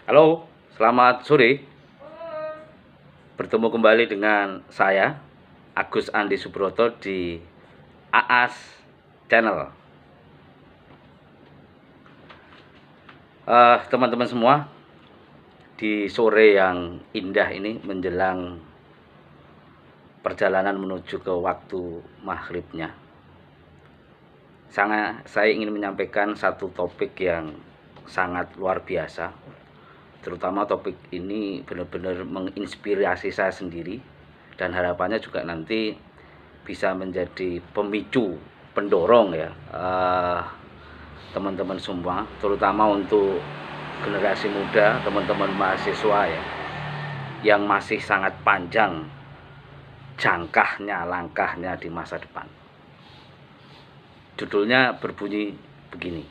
Halo, selamat sore. Bertemu kembali dengan saya, Agus Andi Subroto di AAS Channel. Teman-teman semua, di sore yang indah ini menjelang perjalanan menuju ke waktu maghribnya, saya ingin menyampaikan satu topik yang sangat luar biasa. Terutama topik ini benar-benar menginspirasi saya sendiri, dan harapannya juga nanti bisa menjadi pemicu, pendorong ya teman-teman semua, terutama untuk generasi muda, teman-teman mahasiswa ya, yang masih sangat panjang jangkahnya, langkahnya di masa depan. Judulnya berbunyi begini: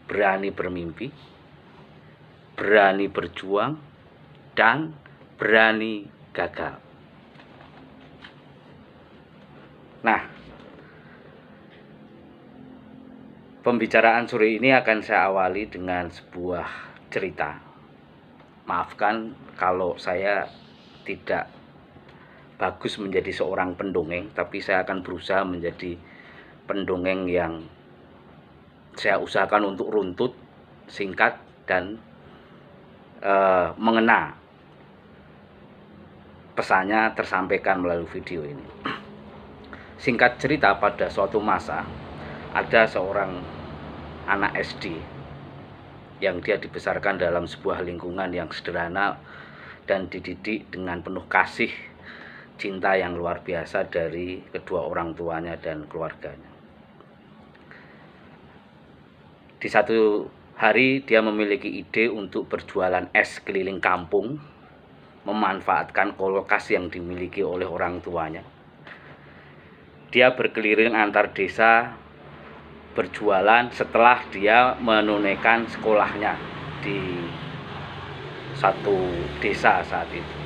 berani bermimpi, berani berjuang, dan berani gagal. Nah, pembicaraan sore ini akan saya awali dengan sebuah cerita. Maafkan kalau saya tidak bagus menjadi seorang pendongeng, tapi saya akan berusaha menjadi pendongeng yang saya usahakan untuk runtut, singkat, dan mengena. Pesannya tersampaikan melalui video ini. Singkat cerita, pada suatu masa ada seorang anak SD yang dia dibesarkan dalam sebuah lingkungan yang sederhana dan dididik dengan penuh kasih cinta yang luar biasa dari kedua orang tuanya dan keluarganya. Di satu hari dia memiliki ide untuk berjualan es keliling kampung, memanfaatkan kulkas yang dimiliki oleh orang tuanya. Dia berkeliling antar desa berjualan setelah dia menunaikan sekolahnya di satu desa saat itu.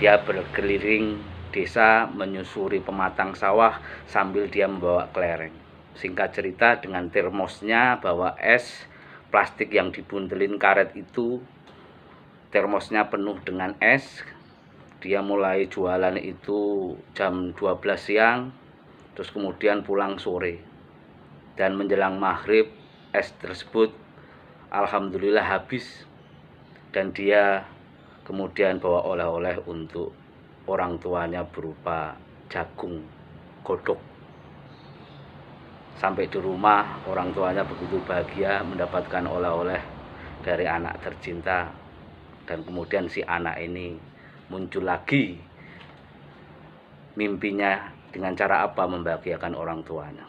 Dia berkeliling desa menyusuri pematang sawah sambil dia membawa kelereng. Singkat cerita, dengan termosnya bawa es plastik yang dibuntelin karet itu, termosnya penuh dengan es. Dia mulai jualan itu jam 12 siang, terus kemudian pulang sore. Dan menjelang maghrib, es tersebut alhamdulillah habis, dan dia kemudian bawa oleh-oleh untuk orang tuanya berupa jagung godok. Sampai di rumah, orang tuanya begitu bahagia mendapatkan oleh-oleh dari anak tercinta, dan kemudian si anak ini muncul lagi mimpinya dengan cara apa membahagiakan orang tuanya.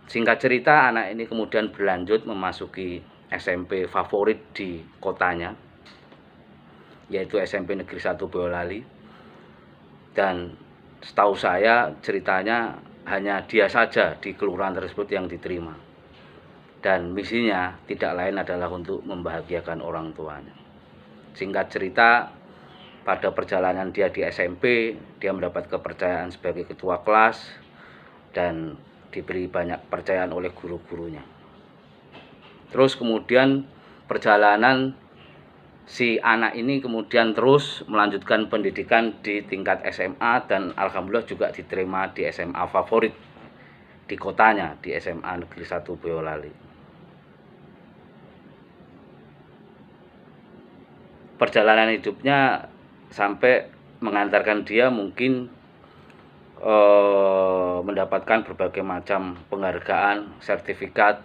Singkat cerita, anak ini kemudian berlanjut memasuki SMP favorit di kotanya, yaitu SMP Negeri 1 Boyolali. Dan setahu saya ceritanya hanya dia saja di kelurahan tersebut yang diterima, dan misinya tidak lain adalah untuk membahagiakan orang tuanya. Singkat cerita, pada perjalanan dia di SMP, dia mendapat kepercayaan sebagai ketua kelas dan diberi banyak percayaan oleh guru-gurunya. Terus kemudian perjalanan si anak ini kemudian terus melanjutkan pendidikan di tingkat SMA, dan alhamdulillah juga diterima di SMA favorit di kotanya, di SMA Negeri 1 Boyolali. Perjalanan hidupnya sampai mengantarkan dia mungkin mendapatkan berbagai macam penghargaan, sertifikat,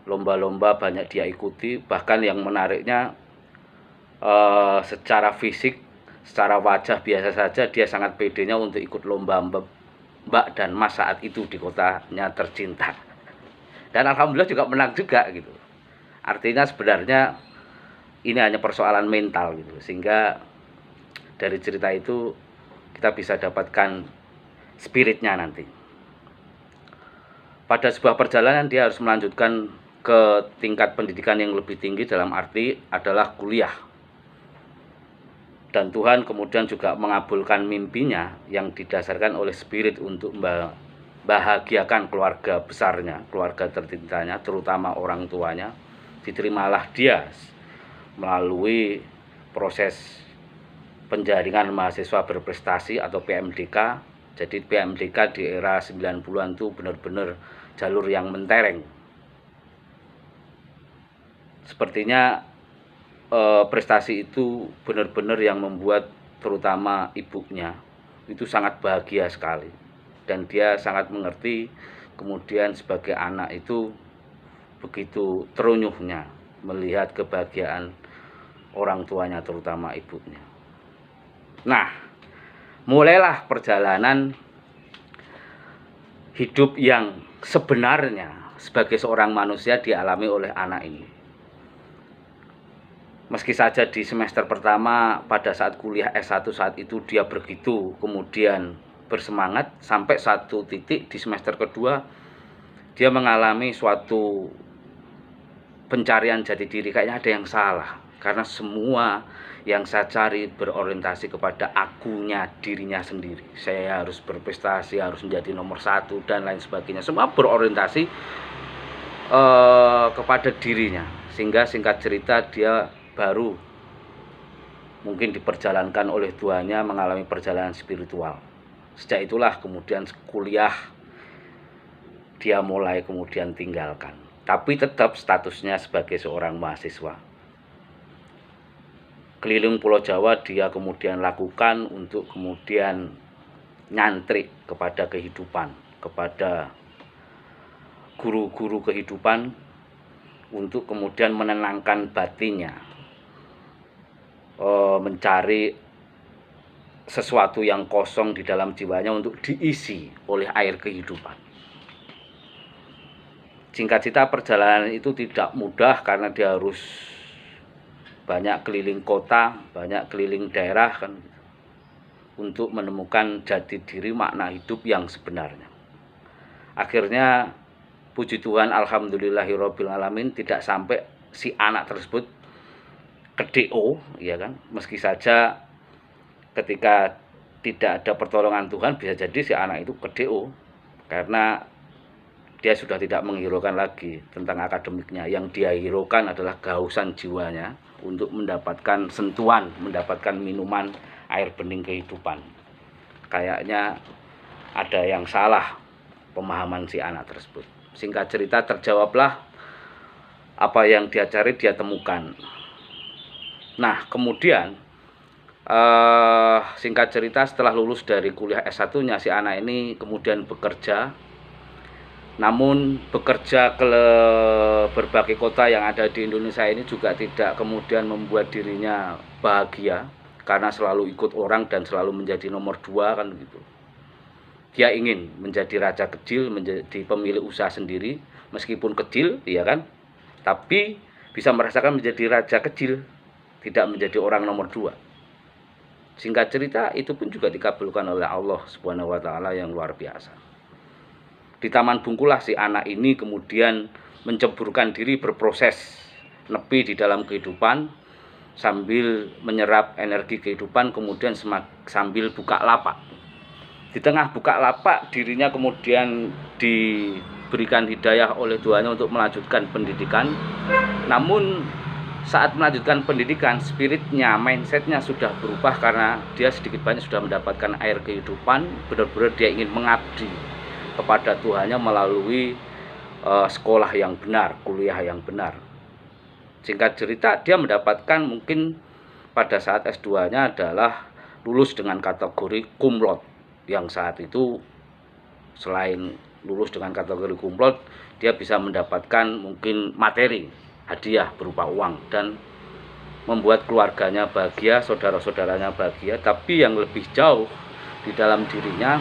lomba-lomba banyak dia ikuti. Bahkan yang menariknya, secara fisik, secara wajah biasa saja, dia sangat pedenya untuk ikut lomba Mbak dan Mas saat itu di kotanya tercinta. Dan alhamdulillah juga menang juga gitu. Artinya sebenarnya ini hanya persoalan mental gitu. Sehingga dari cerita itu kita bisa dapatkan spiritnya nanti. Pada sebuah perjalanan dia harus melanjutkan ke tingkat pendidikan yang lebih tinggi, dalam arti adalah kuliah. Dan Tuhan kemudian juga mengabulkan mimpinya yang didasarkan oleh spirit untuk membahagiakan keluarga besarnya, keluarga tercintanya, terutama orang tuanya. diterimalah dia melalui proses penjaringan mahasiswa berprestasi atau PMDK. Jadi PMDK di era 90-an itu benar-benar jalur yang mentereng. Sepertinya prestasi itu benar-benar yang membuat terutama ibunya itu sangat bahagia sekali, dan dia sangat mengerti kemudian sebagai anak itu begitu terunyuhnya melihat kebahagiaan orang tuanya, terutama ibunya. Nah, mulailah perjalanan hidup yang sebenarnya sebagai seorang manusia dialami oleh anak ini. Meski saja di semester pertama pada saat kuliah S1 saat itu dia begitu kemudian bersemangat, sampai satu titik di semester kedua dia mengalami suatu pencarian jati diri. Kayaknya ada yang salah, karena semua yang saya cari berorientasi kepada akunya, dirinya sendiri. Saya harus berprestasi, harus menjadi nomor 1 dan lain sebagainya. Semua berorientasi kepada dirinya, sehingga singkat cerita dia baru mungkin diperjalankan oleh tuanya mengalami perjalanan spiritual. Sejak itulah kemudian kuliah dia mulai kemudian tinggalkan, tapi tetap statusnya sebagai seorang mahasiswa. Keliling Pulau Jawa dia kemudian lakukan untuk kemudian nyantrik kepada kehidupan, kepada guru-guru kehidupan, untuk kemudian menenangkan batinnya, mencari sesuatu yang kosong di dalam jiwanya untuk diisi oleh air kehidupan. Singkat cerita, perjalanan itu tidak mudah karena dia harus banyak keliling kota, banyak keliling daerah kan, untuk menemukan jati diri makna hidup yang sebenarnya. Akhirnya puji Tuhan, alhamdulillahirabbil alamin, tidak sampai si anak tersebut ke DO, ya kan. Meski saja ketika tidak ada pertolongan Tuhan bisa jadi si anak itu ke DO, karena dia sudah tidak menghiraukan lagi tentang akademiknya. Yang dia hiraukan adalah kehausan jiwanya untuk mendapatkan sentuhan, mendapatkan minuman air bening kehidupan. Kayaknya ada yang salah pemahaman si anak tersebut. Singkat cerita, terjawablah apa yang dia cari, dia temukan. Nah, kemudian singkat cerita, setelah lulus dari kuliah S1-nya, si anak ini kemudian bekerja. Namun bekerja ke berbagai kota yang ada di Indonesia ini juga tidak kemudian membuat dirinya bahagia, karena selalu ikut orang dan selalu menjadi nomor 2 kan gitu. Dia ingin menjadi raja kecil, menjadi pemilik usaha sendiri, meskipun kecil, ya kan, tapi bisa merasakan menjadi raja kecil, tidak menjadi orang nomor 2. Singkat cerita, itu pun juga dikabulkan oleh Allah Subhanahu wa Ta'ala yang luar biasa. Di Taman Bungkulah si anak ini kemudian menceburkan diri, berproses nepi di dalam kehidupan sambil menyerap energi kehidupan, kemudian sambil buka lapak. Di tengah buka lapak, dirinya kemudian diberikan hidayah oleh Tuhannya untuk melanjutkan pendidikan. Namun saat melanjutkan pendidikan, spiritnya, mindsetnya sudah berubah, karena dia sedikit banyak sudah mendapatkan air kehidupan. Benar-benar dia ingin mengabdi kepada Tuhannya melalui sekolah yang benar, kuliah yang benar. Singkat cerita, dia mendapatkan mungkin pada saat S2-nya adalah lulus dengan kategori cum laude, yang saat itu selain lulus dengan kategori cum laude, dia bisa mendapatkan mungkin materi, hadiah berupa uang, dan membuat keluarganya bahagia, saudara-saudaranya bahagia. Tapi yang lebih jauh di dalam dirinya,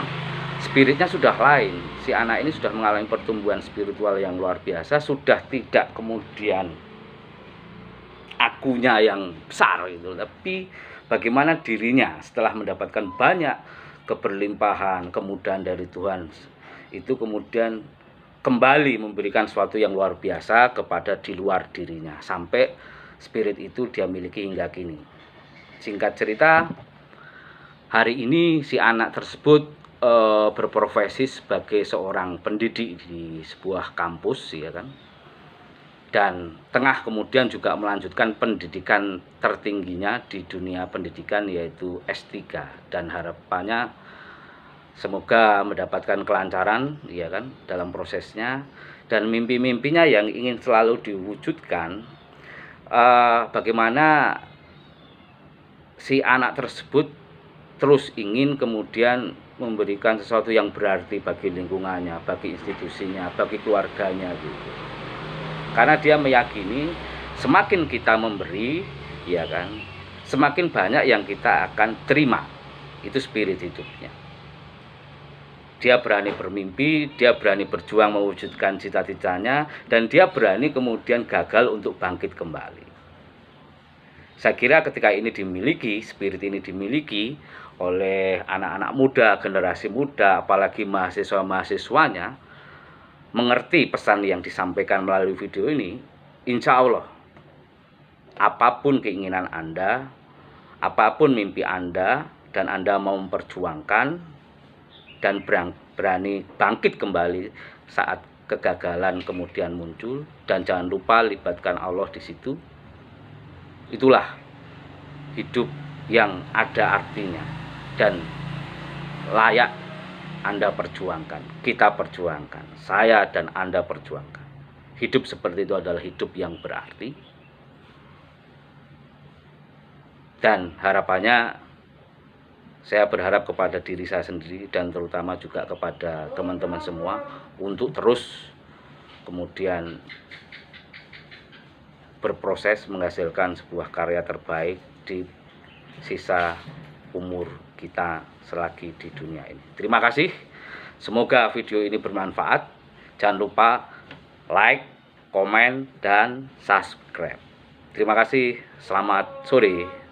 spiritnya sudah lain. Si anak ini sudah mengalami pertumbuhan spiritual yang luar biasa, sudah tidak kemudian akunya yang besar gitu, tapi bagaimana dirinya setelah mendapatkan banyak keberlimpahan, kemudahan dari Tuhan, itu kemudian kembali memberikan sesuatu yang luar biasa kepada di luar dirinya, sampai spirit itu dia miliki hingga kini. Singkat cerita, hari ini si anak tersebut berprofesi sebagai seorang pendidik di sebuah kampus, ya kan. dan tengah kemudian juga melanjutkan pendidikan tertingginya di dunia pendidikan, yaitu S3, dan harapannya semoga mendapatkan kelancaran ya kan dalam prosesnya, dan mimpi-mimpinya yang ingin selalu diwujudkan, bagaimana si anak tersebut terus ingin kemudian memberikan sesuatu yang berarti bagi lingkungannya, bagi institusinya, bagi keluarganya gitu. Karena dia meyakini semakin kita memberi, ya kan, semakin banyak yang kita akan terima. Itu spirit hidupnya. Dia berani bermimpi, dia berani berjuang mewujudkan cita-citanya, dan dia berani kemudian gagal untuk bangkit kembali. Saya kira ketika ini dimiliki, spirit ini dimiliki oleh anak-anak muda, generasi muda, apalagi mahasiswa-mahasiswanya, mengerti pesan yang disampaikan melalui video ini, insya Allah apapun keinginan Anda, apapun mimpi Anda, dan Anda mau memperjuangkan dan berani bangkit kembali saat kegagalan kemudian muncul, dan jangan lupa libatkan Allah di situ, itulah hidup yang ada artinya dan layak Anda perjuangkan, kita perjuangkan, saya dan Anda perjuangkan. Hidup seperti itu adalah hidup yang berarti, dan harapannya saya berharap kepada diri saya sendiri dan terutama juga kepada teman-teman semua untuk terus kemudian berproses menghasilkan sebuah karya terbaik di sisa umur kita selagi di dunia ini. Terima kasih. Semoga video ini bermanfaat. Jangan lupa like, komen, dan subscribe. Terima kasih. Selamat sore.